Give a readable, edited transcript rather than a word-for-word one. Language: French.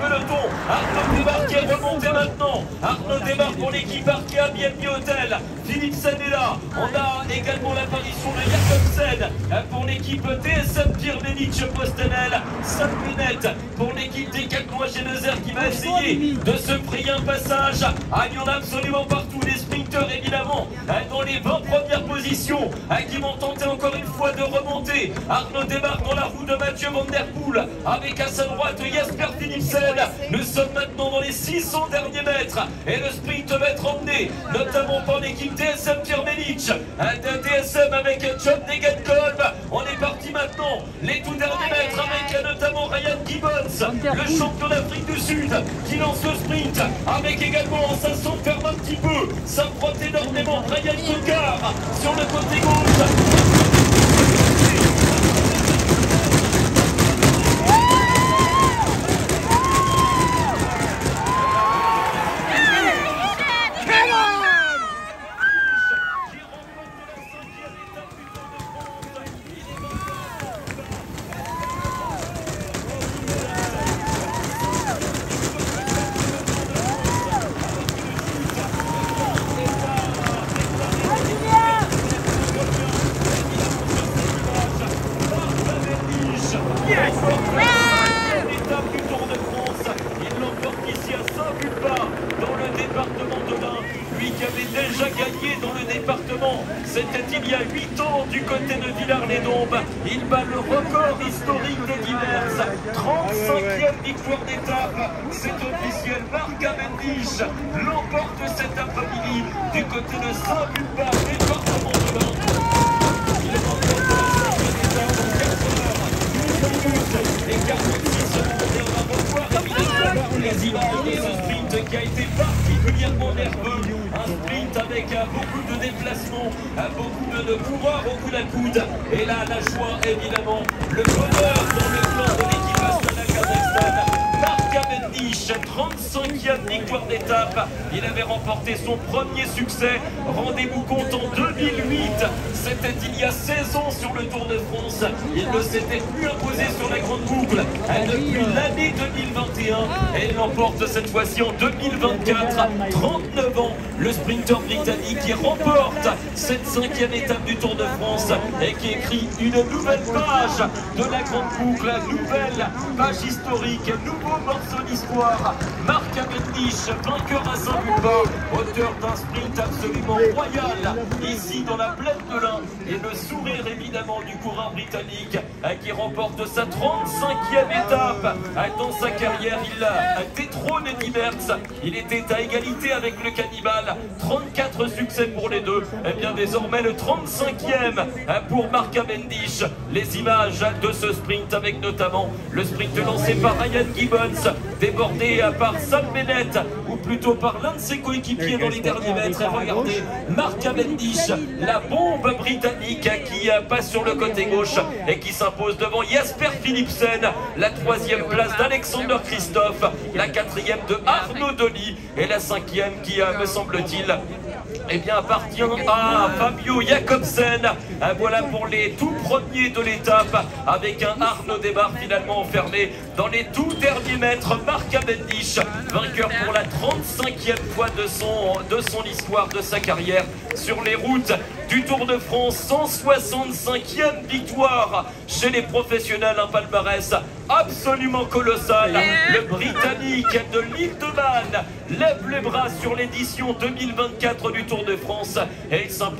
peloton. Arnaud Démarre qui est remonté maintenant. Arnaud Démarre pour l'équipe Arkea BNB Hotel. Philipsen est là. On a également l'apparition de Jakobsen pour l'équipe DSM Pirmenic Postenel. Saint-Pénette pour l'équipe des Cagnois Genezer qui va essayer de se frayer un passage. Il y en a absolument partout. Les sprinteurs évidemment dans les 20 premières positions qui vont tenter encore une fois de remonter. Arnaud Démarre dans la roue de Mathieu Van Der Poel avec à sa droite Jasper Philipsen. Nous sommes maintenant dans les 600 derniers mètres et le sprint va être emmené notamment par l'équipe DSM Pirmenic. DSM avec John Degenkolb. On est parti maintenant les tout derniers mètres avec notamment Ryan Gibbons, le champion d'Afrique du Sud qui lance le sprint avec également, ça s'enferme un petit peu, ça frotte énormément Ryan Coquard sur le côté gauche. L'étape du Tour de France, il l'emporte ici à Saint-Vulbas, dans le département de l'Ain. Lui qui avait déjà gagné dans le département, c'était il y a 8 ans du côté de Villars-les-Dombes. Il bat le record historique des Divers, 35e victoire d'étape. C'est officiel, Marc Cavendish l'emporte cet après-midi du côté de Saint-Vulbas, département de l'Ain. Il remporte la 5e étape en 4 heures. Et 46 secondes, et on va revoir évidemment les images de ce sprint qui a été particulièrement nerveux. Un sprint avec beaucoup de déplacements, beaucoup de coureurs au coude à coude. Et là, la joie, évidemment, le bonheur dans le plan de l'équipe Astana Kazakhstan. Marc Cavendish, 35e victoire d'étape. Il avait remporté son premier succès. Rendez-vous compte en 2008. C'était il y a 16 ans sur le Tour de France. Il ne s'était plus imposé sur la grande boucle depuis l'année 2021. Et il l'emporte cette fois-ci en 2024. 39 ans, le sprinter britannique qui remporte cette 5e étape du Tour de France et qui écrit une nouvelle page de la grande boucle, nouvelle page historique, nouveau morceau d'histoire. Marc Cavendish, vainqueur à Saint-Vulbas, auteur d'un sprint absolument royal, ici dans la plaine de l'Ain. Et le sourire évidemment du coureur britannique qui remporte sa 35e étape dans sa carrière. Il détrône Eddy Merckx. Il était à égalité avec le cannibale. 34 succès pour les deux. Et bien désormais le 35e pour Marc Cavendish. Les images de ce sprint avec notamment le sprint lancé par Ryan Gibbons, débordé par Sam Bennett, ou plutôt par l'un de ses coéquipiers dans les derniers mètres. Et regardez, Marc Cavendish, la bombe britannique qui passe sur le côté gauche et qui s'impose devant Jasper Philipsen, la 3e place d'Alexander Christophe, la 4e de Arnaud Denis et la 5e qui, me semble-t-il, eh bien, appartient à Fabio Jakobsen. Voilà pour les tout premiers de l'étape, avec un Arnaud Démarre finalement enfermé dans les tout derniers mètres. Marc Cavendish, vainqueur pour la 35e fois de son histoire, de sa carrière sur les routes du Tour de France. 165e victoire chez les professionnels, un palmarès absolument colossal. Le Britannique de l'île de Man lève les bras sur l'édition 2024 du Tour de France et il s'impose.